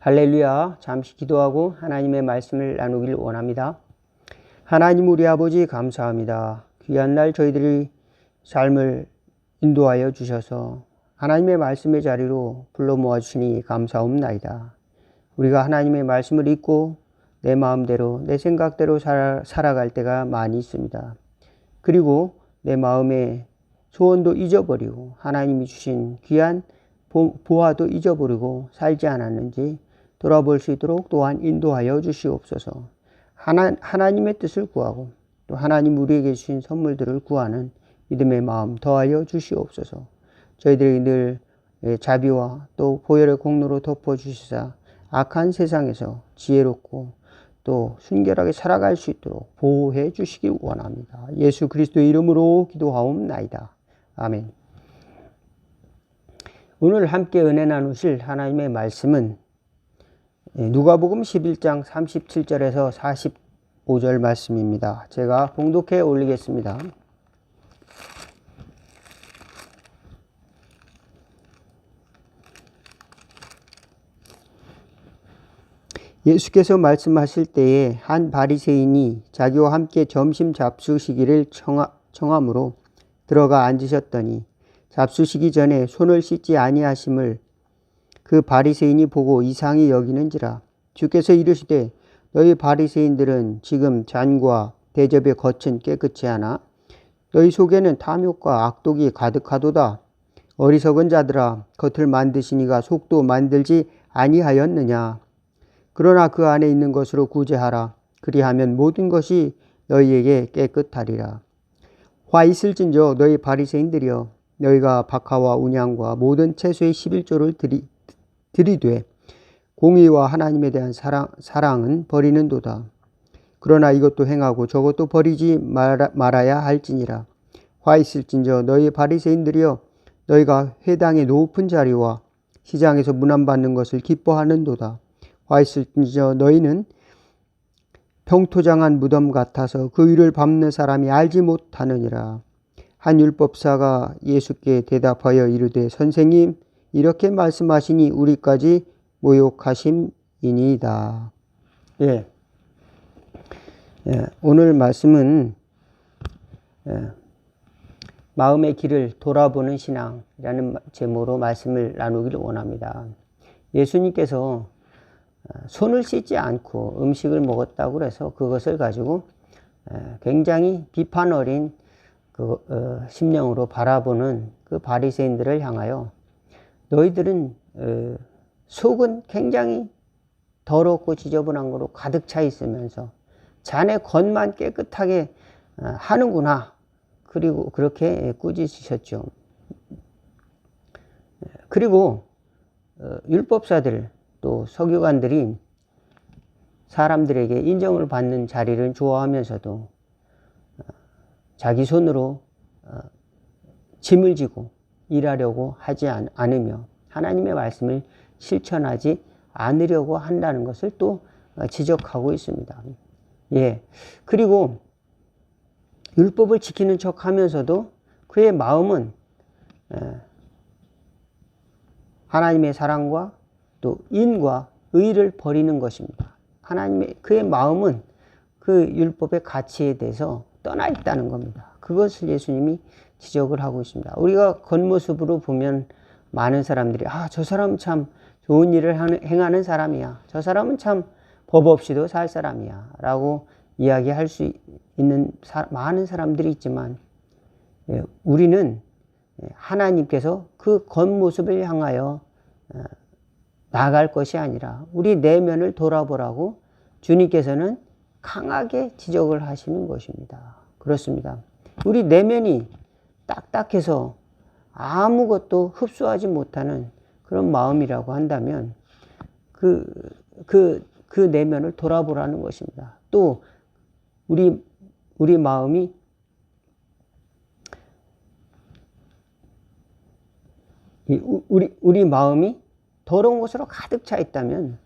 할렐루야. 잠시 기도하고 하나님의 말씀을 나누길 원합니다. 하나님 우리 아버지 감사합니다. 귀한 날 저희들이 삶을 인도하여 주셔서 하나님의 말씀의 자리로 불러 모아주시니 감사옵나이다. 우리가 하나님의 말씀을 읽고 내 마음대로 내 생각대로 살아갈 때가 많이 있습니다. 그리고 내 마음의 소원도 잊어버리고 하나님이 주신 귀한 보화도 잊어버리고 살지 않았는지 돌아볼 수 있도록 또한 인도하여 주시옵소서. 하나님의 뜻을 구하고 또 하나님 우리에게 주신 선물들을 구하는 믿음의 마음 더하여 주시옵소서. 저희들이 늘 자비와 또 보혈의 공로로 덮어주시사 악한 세상에서 지혜롭고 또 순결하게 살아갈 수 있도록 보호해 주시기 원합니다. 예수 그리스도의 이름으로 기도하옵나이다. 아멘. 오늘 함께 은혜 나누실 하나님의 말씀은 누가복음 11장 37절에서 45절 말씀입니다. 제가 봉독해 올리겠습니다. 예수께서 말씀하실 때에 한 바리새인이 자기와 함께 점심 잡수시기를 청함으로 들어가 앉으셨더니 잡수시기 전에 손을 씻지 아니하심을 그 바리새인이 보고 이상히 여기는지라. 주께서 이르시되 너희 바리새인들은 지금 잔과 대접의 겉은 깨끗이 하나 너희 속에는 탐욕과 악독이 가득하도다. 어리석은 자들아, 겉을 만드시니가 속도 만들지 아니하였느냐. 그러나 그 안에 있는 것으로 구제하라. 그리하면 모든 것이 너희에게 깨끗하리라. 화 있을진저 너희 바리새인들이여, 너희가 박하와 운양과 모든 채소의 11조를 들이되 공의와 하나님에 대한 사랑은 버리는도다. 그러나 이것도 행하고 저것도 버리지 말아야 할지니라. 화 있을진저 너희 바리새인들이여, 너희가 회당의 높은 자리와 시장에서 문안받는 것을 기뻐하는도다. 화 있을진저 너희는 평토장한 무덤 같아서 그 위를 밟는 사람이 알지 못하느니라. 한 율법사가 예수께 대답하여 이르되 선생님, 이렇게 말씀하시니 우리까지 모욕하심이니이다. 오늘 말씀은 마음의 길을 돌아보는 신앙이라는 제목으로 말씀을 나누기를 원합니다. 예수님께서 손을 씻지 않고 음식을 먹었다고 해서 그것을 가지고 굉장히 비판 어린 심령으로 바라보는 그 바리새인들을 향하여 너희들은 속은 굉장히 더럽고 지저분한 거로 가득 차 있으면서 자네 겉만 깨끗하게 하는구나. 그리고 그렇게 꾸짖으셨죠. 그리고 율법사들 또 서기관들이 사람들에게 인정을 받는 자리를 좋아하면서도 자기 손으로 짐을 지고 일하려고 하지 않으며 하나님의 말씀을 실천하지 않으려고 한다는 것을 또 지적하고 있습니다. 그리고 율법을 지키는 척 하면서도 그의 마음은 하나님의 사랑과 또 인과 의를 버리는 것입니다. 그의 마음은 그 율법의 가치에 대해서 떠나 있다는 겁니다. 그것을 예수님이 지적을 하고 있습니다. 우리가 겉모습으로 보면 많은 사람들이 저 사람은 참 좋은 일을 행하는 사람이야. 저 사람은 참 법 없이도 살 사람이야. 라고 이야기할 수 있는 많은 사람들이 있지만 우리는 하나님께서 그 겉모습을 향하여 나아갈 것이 아니라 우리 내면을 돌아보라고 주님께서는 강하게 지적을 하시는 것입니다. 그렇습니다. 우리 내면이 딱딱해서 아무것도 흡수하지 못하는 그런 마음이라고 한다면 그 내면을 돌아보라는 것입니다. 또 우리 마음이 우리 마음이 더러운 것으로 가득 차 있다면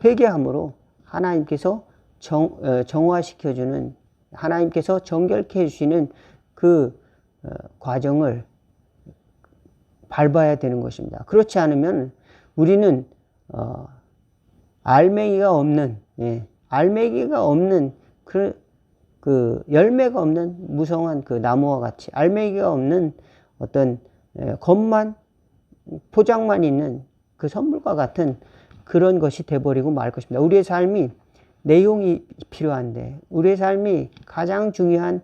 회개함으로 하나님께서 정화시켜주는, 하나님께서 정결케 해주시는 그 과정을 밟아야 되는 것입니다. 그렇지 않으면 우리는 알맹이가 없는, 알맹이가 없는 그 열매가 없는 무성한 그 나무와 같이 알맹이가 없는 어떤 겉만 포장만 있는 그 선물과 같은 그런 것이 돼버리고 말 것입니다. 우리의 삶이 내용이 필요한데, 우리의 삶이 가장 중요한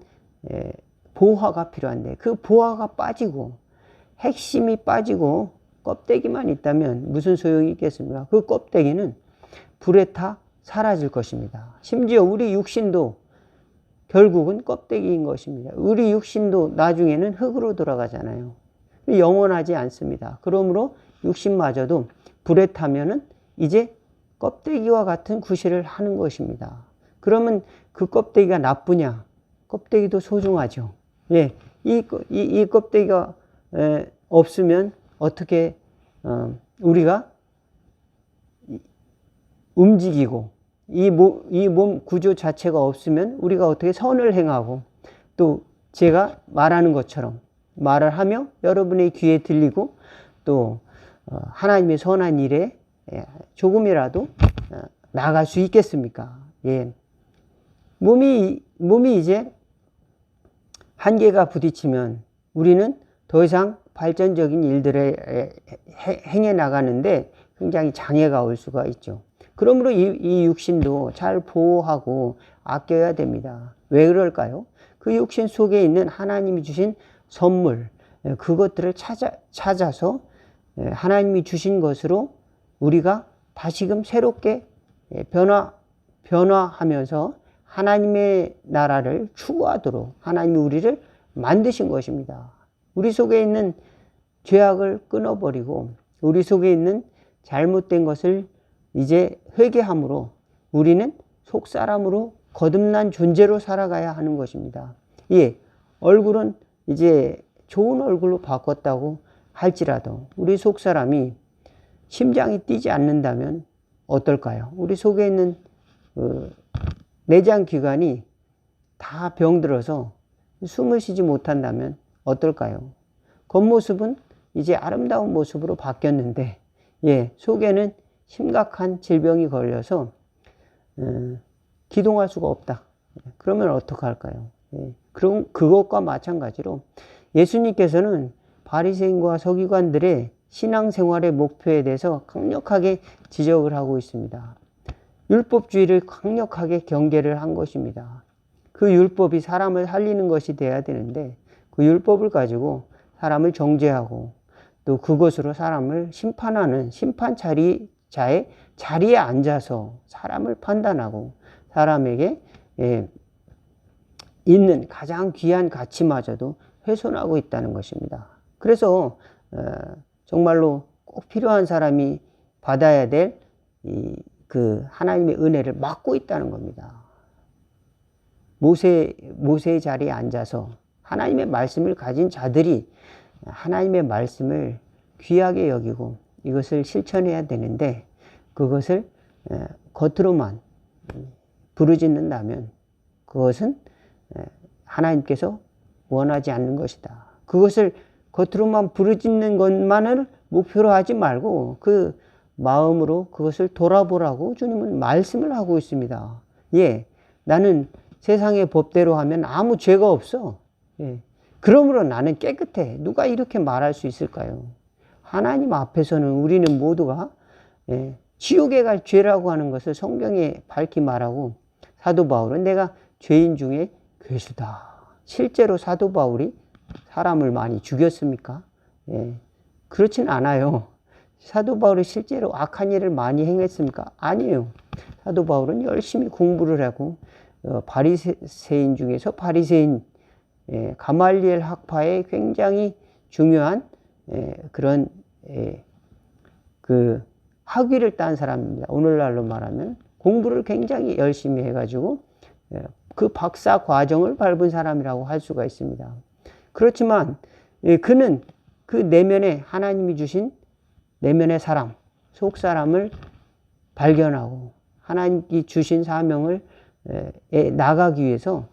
보화가 필요한데, 그 보화가 빠지고 핵심이 빠지고 껍데기만 있다면 무슨 소용이 있겠습니까? 그 껍데기는 불에 타 사라질 것입니다. 심지어 우리 육신도 결국은 껍데기인 것입니다. 우리 육신도 나중에는 흙으로 돌아가잖아요. 영원하지 않습니다. 그러므로 육신마저도 불에 타면은 이제 껍데기와 같은 구실을 하는 것입니다. 그러면 그 껍데기가 나쁘냐? 껍데기도 소중하죠. 예, 이 껍데기가 없으면 어떻게 우리가 움직이고 이 몸 구조 자체가 없으면 우리가 어떻게 선을 행하고 또 제가 말하는 것처럼 말을 하며 여러분의 귀에 들리고 또 하나님의 선한 일에 조금이라도 나아갈 수 있겠습니까? 예. 몸이 이제 한계가 부딪히면 우리는 더 이상 발전적인 일들에 행해 나가는데 굉장히 장애가 올 수가 있죠. 그러므로 이 육신도 잘 보호하고 아껴야 됩니다. 왜 그럴까요? 그 육신 속에 있는 하나님이 주신 선물, 그것들을 찾아서 하나님이 주신 것으로 우리가 다시금 새롭게 변화하면서 하나님의 나라를 추구하도록 하나님이 우리를 만드신 것입니다. 우리 속에 있는 죄악을 끊어버리고 우리 속에 있는 잘못된 것을 이제 회개함으로 우리는 속사람으로 거듭난 존재로 살아가야 하는 것입니다. 예, 얼굴은 이제 좋은 얼굴로 바꿨다고 할지라도 우리 속사람이 심장이 뛰지 않는다면 어떨까요? 우리 속에 있는 내장 기관이 다 병들어서 숨을 쉬지 못한다면 어떨까요? 겉모습은 이제 아름다운 모습으로 바뀌었는데 예, 속에는 심각한 질병이 걸려서 기동할 수가 없다. 그러면 어떡할까요? 예, 그럼 그것과 마찬가지로 예수님께서는 바리새인과 서기관들의 신앙생활의 목표에 대해서 강력하게 지적을 하고 있습니다. 율법주의를 강력하게 경계를 한 것입니다. 그 율법이 사람을 살리는 것이 돼야 되는데 그 율법을 가지고 사람을 정죄하고 또 그것으로 사람을 심판하는 심판자의 자리에 앉아서 사람을 판단하고 사람에게 있는 가장 귀한 가치마저도 훼손하고 있다는 것입니다. 그래서 정말로 꼭 필요한 사람이 받아야 될 그 하나님의 은혜를 막고 있다는 겁니다. 모세의 자리에 앉아서 하나님의 말씀을 가진 자들이 하나님의 말씀을 귀하게 여기고 이것을 실천해야 되는데 그것을 겉으로만 부르짖는다면 그것은 하나님께서 원하지 않는 것이다. 그것을 겉으로만 부르짖는 것만을 목표로 하지 말고 그 마음으로 그것을 돌아보라고 주님은 말씀을 하고 있습니다. 예, 나는 세상의 법대로 하면 아무 죄가 없어. 예, 그러므로 나는 깨끗해. 누가 이렇게 말할 수 있을까요? 하나님 앞에서는 우리는 모두가 지옥에 갈 죄라고 하는 것을 성경에 밝히 말하고 사도 바울은 내가 죄인 중에 괴수다. 실제로 사도 바울이 사람을 많이 죽였습니까? 그렇진 않아요. 사도 바울이 실제로 악한 일을 많이 행했습니까? 아니에요. 사도 바울은 열심히 공부를 하고 바리새인 중에서 바리새인 가말리엘 학파의 굉장히 중요한 그런 그 학위를 딴 사람입니다. 오늘날로 말하면 공부를 굉장히 열심히 해가지고 그 박사 과정을 밟은 사람이라고 할 수가 있습니다. 그렇지만 그는 그 내면에 하나님이 주신 내면의 사람, 속 사람을 발견하고 하나님이 주신 사명을 나가기 위해서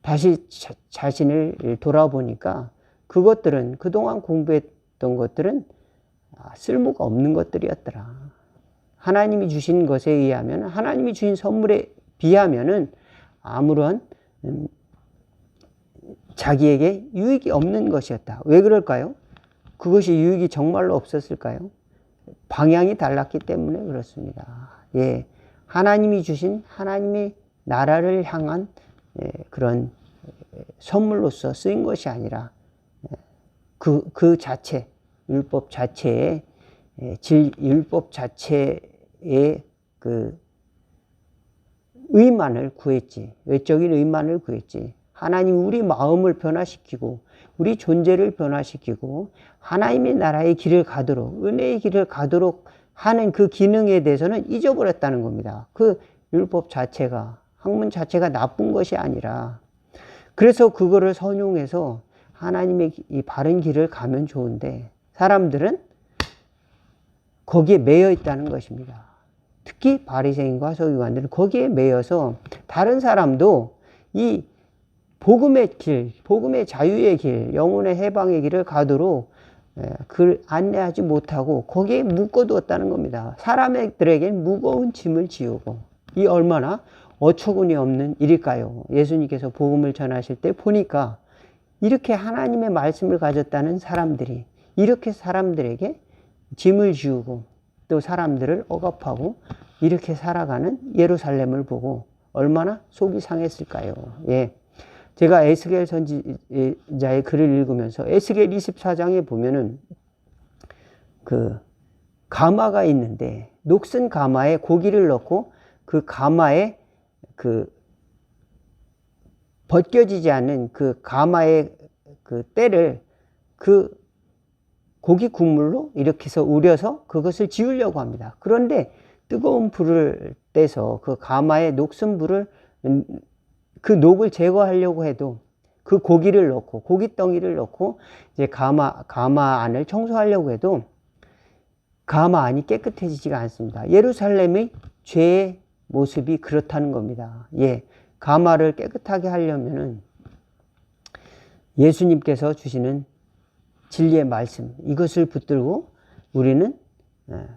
다시 자신을 돌아보니까 그것들은 그동안 공부했던 것들은 쓸모가 없는 것들이었더라. 하나님이 주신 것에 의하면, 하나님이 주신 선물에 비하면은 아무런 자기에게 유익이 없는 것이었다. 왜 그럴까요? 그것이 유익이 정말로 없었을까요? 방향이 달랐기 때문에 그렇습니다. 예, 하나님이 주신 하나님의 나라를 향한 그런 선물로서 쓰인 것이 아니라 그 자체, 율법 자체의 율법 자체의 그 의만을 구했지. 외적인 의만을 구했지. 하나님 우리 마음을 변화시키고 우리 존재를 변화시키고 하나님의 나라의 길을 가도록, 은혜의 길을 가도록 하는 그 기능에 대해서는 잊어버렸다는 겁니다. 그 율법 자체가, 학문 자체가 나쁜 것이 아니라, 그래서 그거를 선용해서 하나님의 이 바른 길을 가면 좋은데 사람들은 거기에 매여 있다는 것입니다. 특히 바리새인과 서기관들은 거기에 매여서 다른 사람도 이 복음의 길, 복음의 자유의 길, 영혼의 해방의 길을 가도록 그를 안내하지 못하고 거기에 묶어두었다는 겁니다. 사람들에겐 무거운 짐을 지우고, 이 얼마나 어처구니 없는 일일까요? 예수님께서 복음을 전하실 때 보니까 이렇게 하나님의 말씀을 가졌다는 사람들이 이렇게 사람들에게 짐을 지우고 또 사람들을 억압하고 이렇게 살아가는 예루살렘을 보고 얼마나 속이 상했을까요? 예. 제가 에스겔 선지자의 글을 읽으면서 에스겔 24장에 보면은 그 가마가 있는데 녹슨 가마에 고기를 넣고 그 가마에 그 벗겨지지 않는 그 가마의 그 때를 그 고기 국물로 이렇게 해서 우려서 그것을 지우려고 합니다. 그런데 뜨거운 불을 떼서 그 가마에 녹슨 불을 그 녹을 제거하려고 해도 그 고기를 넣고 고기 덩이를 넣고 이제 가마 안을 청소하려고 해도 가마 안이 깨끗해지지가 않습니다. 예루살렘의 죄의 모습이 그렇다는 겁니다. 예, 가마를 깨끗하게 하려면은 예수님께서 주시는 진리의 말씀, 이것을 붙들고 우리는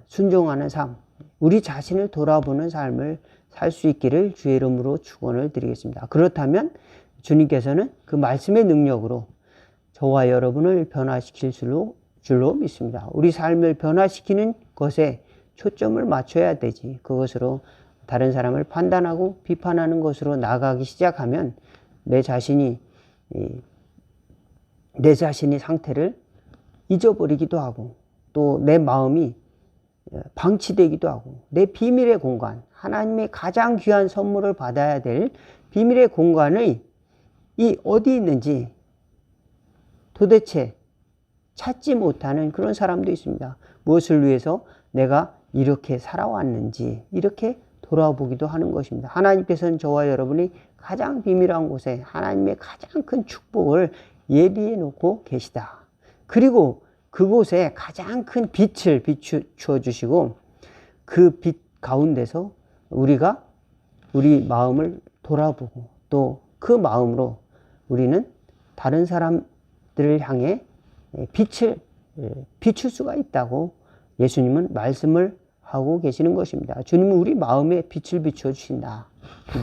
순종하는 삶, 우리 자신을 돌아보는 삶을 살 수 있기를 주의 이름으로 축원을 드리겠습니다. 그렇다면 주님께서는 그 말씀의 능력으로 저와 여러분을 변화시킬 줄로 믿습니다. 우리 삶을 변화시키는 것에 초점을 맞춰야 되지, 그것으로 다른 사람을 판단하고 비판하는 것으로 나아가기 시작하면 내 자신이 상태를 잊어버리기도 하고 또 내 마음이 방치되기도 하고 내 비밀의 공간, 하나님의 가장 귀한 선물을 받아야 될 비밀의 공간의 이 어디 있는지 도대체 찾지 못하는 그런 사람도 있습니다. 무엇을 위해서 내가 이렇게 살아왔는지 이렇게 돌아보기도 하는 것입니다. 하나님께서는 저와 여러분이 가장 비밀한 곳에 하나님의 가장 큰 축복을 예비해 놓고 계시다. 그리고 그곳에 가장 큰 빛을 비추어 주시고 그 빛 가운데서 우리가 우리 마음을 돌아보고 또 그 마음으로 우리는 다른 사람들을 향해 빛을 비출 수가 있다고 예수님은 말씀을 하고 계시는 것입니다. 주님은 우리 마음에 빛을 비추어 주신다.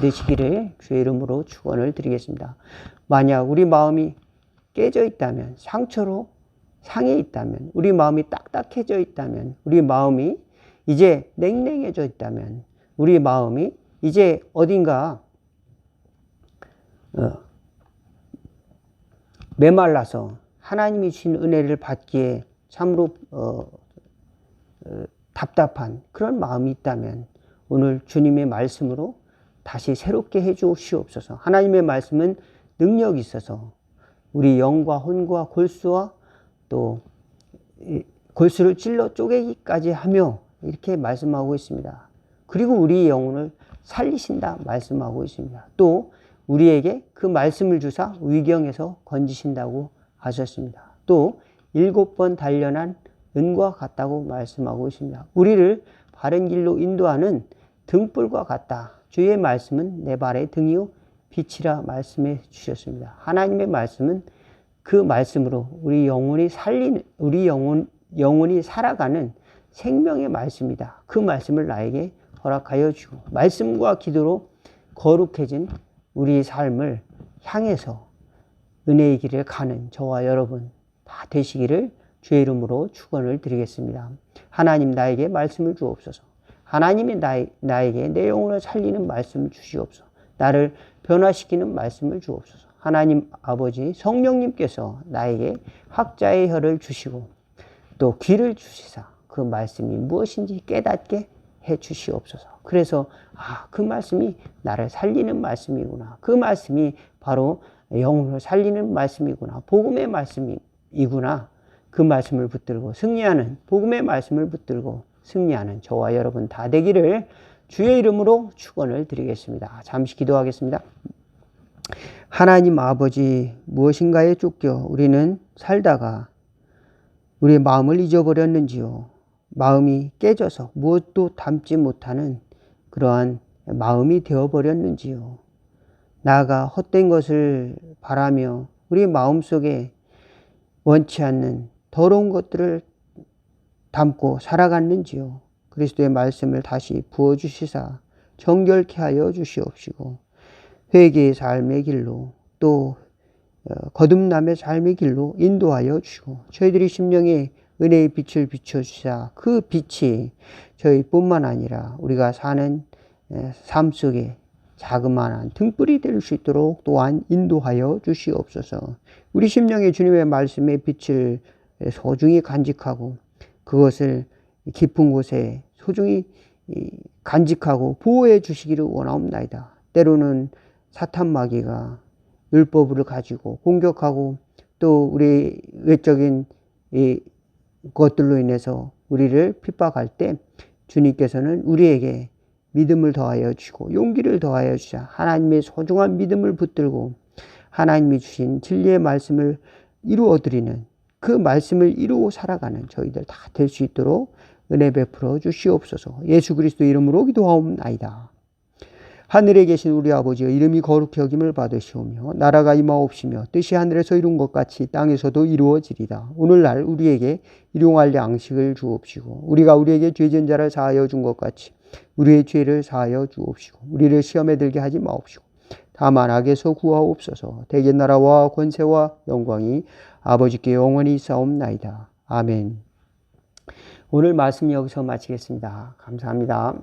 되시기를 주의 이름으로 축원을 드리겠습니다. 만약 우리 마음이 깨져 있다면, 상처로 상해 있다면, 우리 마음이 딱딱해져 있다면, 우리 마음이 이제 냉랭해져 있다면, 우리 마음이 이제 어딘가 메말라서 하나님이 주신 은혜를 받기에 참으로 답답한 그런 마음이 있다면 오늘 주님의 말씀으로 다시 새롭게 해 주시옵소서. 하나님의 말씀은 능력이 있어서 우리 영과 혼과 골수와 또 골수를 찔러 쪼개기까지 하며 이렇게 말씀하고 있습니다. 그리고 우리 영혼을 살리신다 말씀하고 있습니다. 또 우리에게 그 말씀을 주사 위경에서 건지신다고 하셨습니다. 또 7번 단련한 은과 같다고 말씀하고 있습니다. 우리를 바른 길로 인도하는 등불과 같다. 주의 말씀은 내 발의 등이요 빛이라 말씀해 주셨습니다. 하나님의 말씀은 그 말씀으로 우리 영혼이 살아가는 생명의 말씀이다. 그 말씀을 나에게 허락하여 주고 말씀과 기도로 거룩해진 우리 삶을 향해서 은혜의 길을 가는 저와 여러분 다 되시기를 주의 이름으로 축원을 드리겠습니다. 하나님 나에게 말씀을 주옵소서. 하나님이 나에게 내 영혼을 살리는 말씀을 주시옵소서. 나를 변화시키는 말씀을 주옵소서. 하나님 아버지 성령님께서 나에게 학자의 혀를 주시고 또 귀를 주시사 그 말씀이 무엇인지 깨닫게 해 주시옵소서. 그래서 그 말씀이 나를 살리는 말씀이구나. 그 말씀이 바로 영혼을 살리는 말씀이구나. 복음의 말씀이구나. 그 말씀을 붙들고 승리하는 복음의 말씀을 붙들고 승리하는 저와 여러분 다 되기를 주의 이름으로 축원을 드리겠습니다. 잠시 기도하겠습니다. 하나님 아버지 무엇인가에 쫓겨 우리는 살다가 우리의 마음을 잊어버렸는지요. 마음이 깨져서 무엇도 담지 못하는 그러한 마음이 되어버렸는지요. 나아가 헛된 것을 바라며 우리 마음속에 원치 않는 더러운 것들을 담고 살아갔는지요. 그리스도의 말씀을 다시 부어주시사 정결케 하여 주시옵시고 회개의 삶의 길로 또 거듭남의 삶의 길로 인도하여 주시고 저희들이 심령에 은혜의 빛을 비춰주사 그 빛이 저희뿐만 아니라 우리가 사는 삶 속에 자그마한 등불이 될 수 있도록 또한 인도하여 주시옵소서. 우리 심령에 주님의 말씀의 빛을 소중히 간직하고 그것을 깊은 곳에 소중히 간직하고 보호해 주시기를 원하옵나이다. 때로는 사탄 마귀가 율법을 가지고 공격하고 또 우리 외적인 것들로 인해서 우리를 핍박할 때 주님께서는 우리에게 믿음을 더하여 주시고 용기를 더하여 주사 하나님의 소중한 믿음을 붙들고 하나님이 주신 진리의 말씀을 이루어드리는 그 말씀을 이루고 살아가는 저희들 다 될 수 있도록 은혜 베풀어 주시옵소서. 예수 그리스도 이름으로 기도하옵나이다. 하늘에 계신 우리 아버지여 이름이 거룩히 여김을 받으시오며 나라가 임하옵시며 뜻이 하늘에서 이룬 것 같이 땅에서도 이루어지리다. 오늘날 우리에게 일용할 양식을 주옵시고 우리가 우리에게 죄진 자를 사하여 준 것 같이 우리의 죄를 사하여 주옵시고 우리를 시험에 들게 하지 마옵시고 다만 악에서 구하옵소서. 대개 나라와 권세와 영광이 아버지께 영원히 있사옵나이다. 아멘. 오늘 말씀 여기서 마치겠습니다. 감사합니다.